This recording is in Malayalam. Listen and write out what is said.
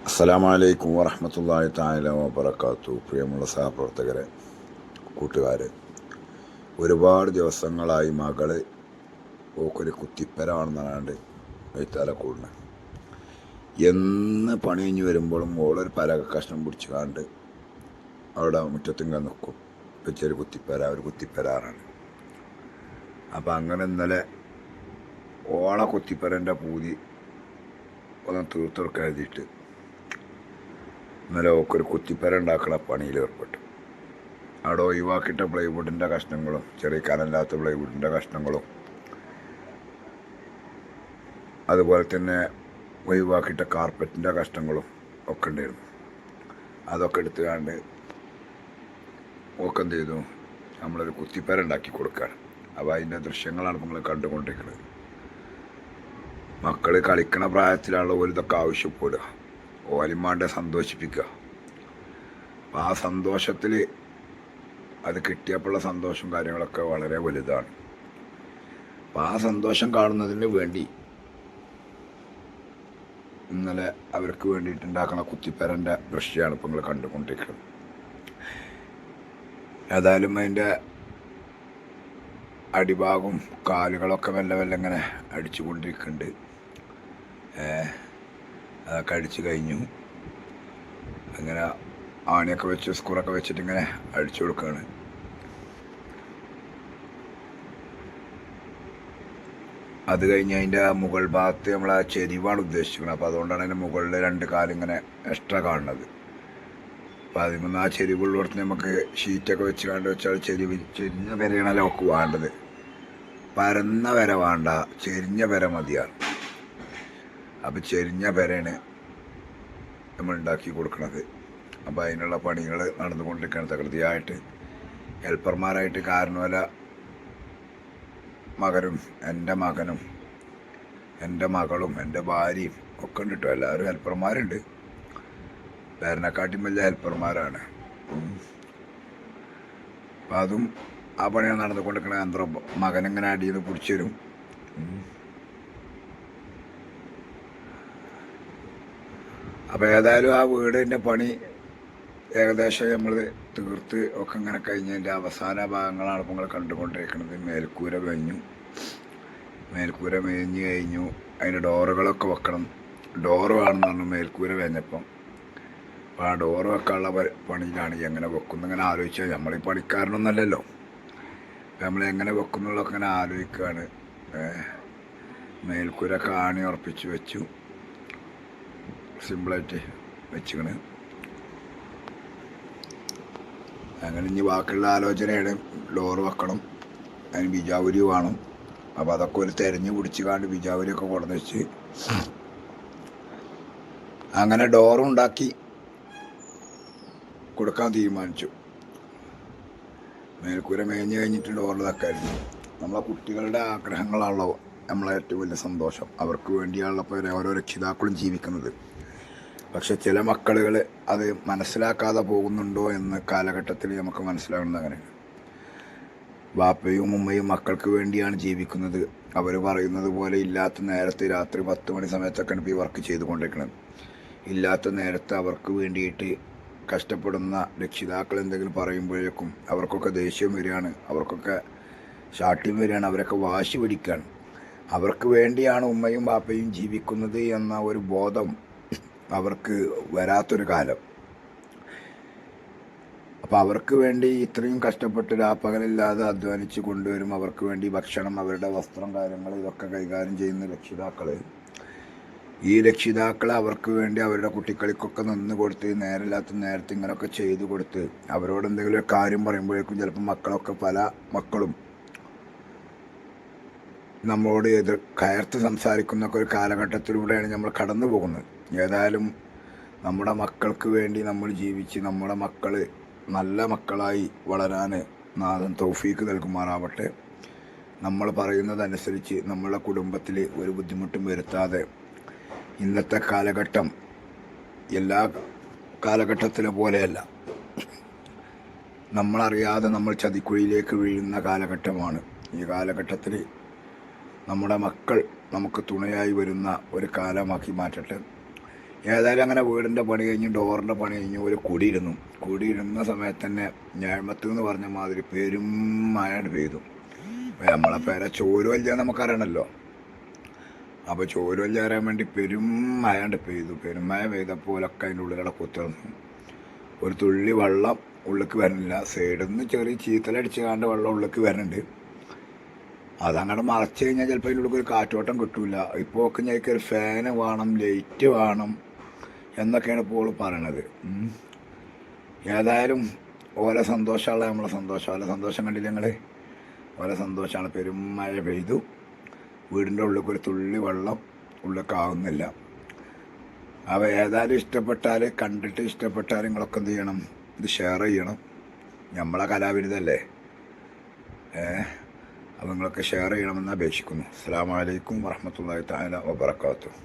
അസ്സലാമലൈക്കും വറഹ്മത്തുള്ളാഹി തആല വബറകാതുഹു. പ്രിയമുള്ള സഹപ്രവർത്തകരെ, കൂട്ടുകാരെ, ഒരുപാട് ദിവസങ്ങളായി മകള് ഓക്കൊരു കുത്തിപ്പരാണെന്നാണ്ട് വൈത്താല കൂടുന്നത്. എന്ന് പണി കഴിഞ്ഞ് വരുമ്പോഴും ഓളൊരു പലക കഷ്ണം പിടിച്ച് കാണ്ട് അവിടെ മുറ്റത്തിങ്ങ നിൽക്കും. വെച്ചൊരു കുത്തിപ്പരാറാണ്. അപ്പം അങ്ങനെ ഇന്നലെ ഓള കുത്തിപ്പരൻ്റെ പൂതി ഒന്ന് തീർത്തെടുക്കാൻ എഴുതിയിട്ട് ഇന്നലെ ഓക്കൊരു കുത്തിപ്പര ഉണ്ടാക്കുന്ന പണിയിൽ ഏർപ്പെട്ടു. അവിടെ ഒഴിവാക്കിയിട്ട പ്ലൈവുഡിൻ്റെ കഷ്ണങ്ങളും ചെറിയ കനല്ലാത്ത പ്ലൈവുഡിൻ്റെ കഷ്ണങ്ങളും അതുപോലെ തന്നെ ഒഴിവാക്കിയിട്ട കാർപ്പറ്റിൻ്റെ കഷ്ണങ്ങളും ഒക്കെ ഉണ്ടായിരുന്നു. അതൊക്കെ എടുത്തുകൊണ്ട് ഓക്ക് എന്ത് ചെയ്തു, നമ്മളൊരു കുത്തിപ്പര ഉണ്ടാക്കി കൊടുക്കുകയാണ്. അപ്പോൾ അതിൻ്റെ ദൃശ്യങ്ങളാണ് നമ്മൾ കണ്ടുകൊണ്ടിരിക്കുന്നത്. മക്കൾ കളിക്കണ പ്രായത്തിലുള്ള ഒരു ഇതൊക്കെ ആവശ്യപ്പെടുക, ഓലിമാണ്ടെ സന്തോഷിപ്പിക്കുക. അപ്പം ആ സന്തോഷത്തിൽ അത് കിട്ടിയപ്പോഴുള്ള സന്തോഷം കാര്യങ്ങളൊക്കെ വളരെ വലുതാണ്. അപ്പം ആ സന്തോഷം കാണുന്നതിന് വേണ്ടി ഇന്നലെ അവർക്ക് വേണ്ടിയിട്ടുണ്ടാക്കുന്ന കുത്തിപ്പരൻ്റെ ദൃശ്യമാണ് ഇപ്പോൾ നിങ്ങൾ കണ്ടുകൊണ്ടിരിക്കുന്നത്. ഏതായാലും അതിൻ്റെ അടിഭാഗവും കാലുകളൊക്കെ മെല്ലെ മെല്ലെ ഇങ്ങനെ അടിച്ചുകൊണ്ടിരിക്കുന്നുണ്ട്. അതൊക്കെ അടിച്ചു കഴിഞ്ഞു. അങ്ങനെ ആണിയൊക്കെ വെച്ച് സ്കൂറൊക്കെ വെച്ചിട്ട് ഇങ്ങനെ അടിച്ചു കൊടുക്കുകയാണ്. അത് കഴിഞ്ഞ് അതിൻ്റെ മുകൾ ഭാഗത്ത് നമ്മൾ ആ ചെരിവാണ് ഉദ്ദേശിക്കുന്നത്. അപ്പോൾ അതുകൊണ്ടാണ് അതിൻ്റെ മുകളിൽ രണ്ട് കാലിങ്ങനെ എക്സ്ട്രാ കാണുന്നത്. അപ്പോൾ അതിൽ നിന്ന് ആ ചെരിവുള്ളിടത്ത് നമുക്ക് ഷീറ്റൊക്കെ വെച്ച് കണ്ട് വെച്ചാൽ ചെരിഞ്ഞ പെരയാണല്ലോ ഒക്കെ വേണ്ടത്. പരന്ന പെര വേണ്ട, ചെരിഞ്ഞ പെര മതിയാണ്. അപ്പോൾ ചെരിഞ്ഞ പെരയാണ് നമ്മൾ ഉണ്ടാക്കി കൊടുക്കുന്നത്. അപ്പോൾ അതിനുള്ള പണികൾ നടന്നുകൊണ്ടിരിക്കുകയാണ് തകൃതിയായിട്ട്. ഹെൽപ്പർമാരായിട്ട് കാരണവല മകനും എൻ്റെ മകനും എൻ്റെ മകളും എൻ്റെ ഭാര്യയും ഒക്കെ ഉണ്ട് കേട്ടോ. എല്ലാവരും ഹെൽപ്പർമാരുണ്ട്. പേരനെക്കാട്ടിയും വലിയ ഹെൽപ്പർമാരാണ്. അപ്പം അതും ആ പണിയാണ് നടന്നുകൊണ്ടിരിക്കുന്ന യന്ത്രം. മകനിങ്ങനെ അടിയിൽ നിന്ന് പിടിച്ചു തരും. അപ്പോൾ ഏതായാലും ആ വീടിൻ്റെ പണി ഏകദേശം നമ്മൾ തീർത്ത് ഒക്കെ ഇങ്ങനെ കഴിഞ്ഞതിൻ്റെ അവസാന ഭാഗങ്ങളാണ് ഇപ്പോൾ നിങ്ങൾ കണ്ടുകൊണ്ടിരിക്കുന്നത്. മേൽക്കൂര മേഞ്ഞ് കഴിഞ്ഞു. അതിൻ്റെ ഡോറുകളൊക്കെ വെക്കണം. ഡോറ് വേണമെന്ന് പറഞ്ഞു മേൽക്കൂര വേഞ്ഞപ്പം. അപ്പോൾ ആ ഡോറ് വെക്കാനുള്ള പണിയിലാണ്. എങ്ങനെ വെക്കുന്നു ഇങ്ങനെ ആലോചിച്ചാൽ, നമ്മൾ ഈ പണിക്കാരനൊന്നല്ലല്ലോ, നമ്മൾ എങ്ങനെ വെക്കുന്നുള്ളതൊക്കെ ഇങ്ങനെ ആലോചിക്കുകയാണ്. മേൽക്കൂര കാണി ഉറപ്പിച്ച് വെച്ചു, സിമ്പിളായിട്ട് വെച്ചിക്കണ്. അങ്ങനെ ഇനി ബാക്കിയുള്ള ആലോചനയാണ്. ഡോറ് വെക്കണം, അതിന് ബിജാവുരി വേണം. അപ്പോൾ അതൊക്കെ ഒരു തെരഞ്ഞു പിടിച്ച് കാണ്ട് ബിജാവുരിയൊക്കെ കൊണ്ടുവന്ന് വെച്ച് അങ്ങനെ ഡോറും ഉണ്ടാക്കി കൊടുക്കാൻ തീരുമാനിച്ചു. മേൽക്കൂര മേഞ്ഞ് കഴിഞ്ഞിട്ട് ഡോറിൽ തക്കായിരുന്നു. നമ്മളെ കുട്ടികളുടെ ആഗ്രഹങ്ങളാണല്ലോ നമ്മളെ ഏറ്റവും വലിയ സന്തോഷം. അവർക്ക് വേണ്ടിയാണല്ലോ ഇപ്പോൾ ഓരോ രക്ഷിതാക്കളും ജീവിക്കുന്നത്. പക്ഷെ ചില മക്കളുകൾ അത് മനസ്സിലാക്കാതെ പോകുന്നുണ്ടോ എന്ന് കാലഘട്ടത്തിൽ നമുക്ക് മനസ്സിലാകുന്നത് അങ്ങനെയാണ്. ബാപ്പയും ഉമ്മയും മക്കൾക്ക് വേണ്ടിയാണ് ജീവിക്കുന്നത്. അവർ പറയുന്നത് പോലെ ഇല്ലാത്ത നേരത്ത് രാത്രി 10 മണി സമയത്തൊക്കെയാണ് ഇപ്പോൾ ഈ വർക്ക് ചെയ്തുകൊണ്ടിരിക്കുന്നത്. ഇല്ലാത്ത നേരത്ത് അവർക്ക് വേണ്ടിയിട്ട് കഷ്ടപ്പെടുന്ന രക്ഷിതാക്കൾ എന്തെങ്കിലും പറയുമ്പോഴേക്കും അവർക്കൊക്കെ ദേഷ്യം വരികയാണ്, അവർക്കൊക്കെ ശാഠ്യം വരികയാണ്, അവരൊക്കെ വാശി പിടിക്കുകയാണ്. അവർക്ക് വേണ്ടിയാണ് ഉമ്മയും ബാപ്പയും ജീവിക്കുന്നത് എന്ന ഒരു ബോധം അവർക്ക് വരാത്തൊരു കാലം. അപ്പോൾ അവർക്ക് വേണ്ടി ഇത്രയും കഷ്ടപ്പെട്ട് രാപ്പകലില്ലാതെ അധ്വാനിച്ച് കൊണ്ടുവരും. അവർക്ക് വേണ്ടി ഭക്ഷണം, അവരുടെ വസ്ത്രം, കാര്യങ്ങൾ ഇതൊക്കെ കൈകാര്യം ചെയ്യുന്ന ഈ രക്ഷിതാക്കൾ അവർക്ക് വേണ്ടി അവരുടെ കുട്ടികളിക്കൊക്കെ നിന്ന് കൊടുത്ത് നേരമില്ലാത്ത നേരത്തെ ഇങ്ങനെയൊക്കെ ചെയ്തു കൊടുത്ത് അവരോട് എന്തെങ്കിലും ഒരു കാര്യം പറയുമ്പോഴേക്കും ചിലപ്പോൾ പല മക്കളും നമ്മളോട് കയർത്ത് സംസാരിക്കുന്നൊക്കെ ഒരു കാലഘട്ടത്തിലൂടെയാണ് നമ്മൾ കടന്നു പോകുന്നത്. ഏതായാലും നമ്മുടെ മക്കൾക്ക് വേണ്ടി നമ്മൾ ജീവിച്ച് നമ്മുടെ മക്കൾ നല്ല മക്കളായി വളരാൻ നാഥൻ തൗഫീക്ക് നൽകുമാറാവട്ടെ. നമ്മൾ പറയുന്നതനുസരിച്ച് നമ്മളുടെ കുടുംബത്തിൽ ഒരു ബുദ്ധിമുട്ടും വരുത്താതെ ഇന്നത്തെ കാലഘട്ടം എല്ലാ കാലഘട്ടത്തിലെ പോലെയല്ല. നമ്മളറിയാതെ നമ്മൾ ചതിക്കുഴിയിലേക്ക് വീഴുന്ന കാലഘട്ടമാണ്. ഈ കാലഘട്ടത്തിൽ നമ്മുടെ മക്കൾ നമുക്ക് തുണയായി വരുന്ന ഒരു കാലമാക്കി മാറ്റട്ടെ. ഏതായാലും അങ്ങനെ വീടിൻ്റെ പണി കഴിഞ്ഞ് ഡോറിൻ്റെ പണി കഴിഞ്ഞ് ഒരു കുടിയിരുന്ന സമയത്ത് തന്നെ ഞാഴ്മത്ത് എന്ന് പറഞ്ഞ മാതിരി പെരും മഴ പെയ്തു. നമ്മളെ പേരെ ചോരുവല്ല നമുക്കറിയണമല്ലോ. അപ്പോൾ ചോരുവല്ല അറിയാൻ വേണ്ടി പെരും മഴ പെയ്തു. പെരുമഴ പെയ്തപ്പോലൊക്കെ അതിൻ്റെ ഉള്ളിലൂടെ കുത്തിറന്നു. ഒരു തുള്ളി വെള്ളം ഉള്ളിലേക്ക് വരണില്ല. സൈഡിൽ നിന്ന് ചെറിയ ചീത്തലടിച്ച് കാണ്ട് വെള്ളം ഉള്ളിലേക്ക് വരുന്നുണ്ട്. അതങ്ങോട്ട് മറച്ചു കഴിഞ്ഞാൽ ചിലപ്പോൾ അതിൻ്റെ ഉള്ളിൽ ഒരു കാറ്റോട്ടം കിട്ടൂല. ഇപ്പോൾ ഒക്കെ ഞങ്ങൾക്ക് ഒരു ഫാന് വേണം, ലൈറ്റ് വേണം എന്നൊക്കെയാണ് ഇപ്പോൾ പറയണത്. ഏതായാലും ഓരോ സന്തോഷമുള്ള നമ്മളെ സന്തോഷം. ഓരോ സന്തോഷം കണ്ടില്ല ഞങ്ങൾ. ഓരോ സന്തോഷമാണ്. പെരും മഴ പെയ്തു. വീടിൻ്റെ ഉള്ളിൽ ഒരു തുള്ളി വെള്ളം ഉള്ളിലേക്കാവുന്നില്ല. അപ്പോൾ ഏതായാലും ഇഷ്ടപ്പെട്ടാൽ, കണ്ടിട്ട് ഇഷ്ടപ്പെട്ടാൽ നിങ്ങളൊക്കെ എന്ത് ചെയ്യണം? ഇത് ഷെയർ ചെയ്യണം. നമ്മളെ കലാവിരുദ്ധല്ലേ. അപ്പോൾ നിങ്ങളൊക്കെ ഷെയർ ചെയ്യണമെന്ന് അപേക്ഷിക്കുന്നു. അസ്സലാമു അലൈക്കും വറഹ്മത്തുള്ളാഹി തആല വബറകാതുഹു.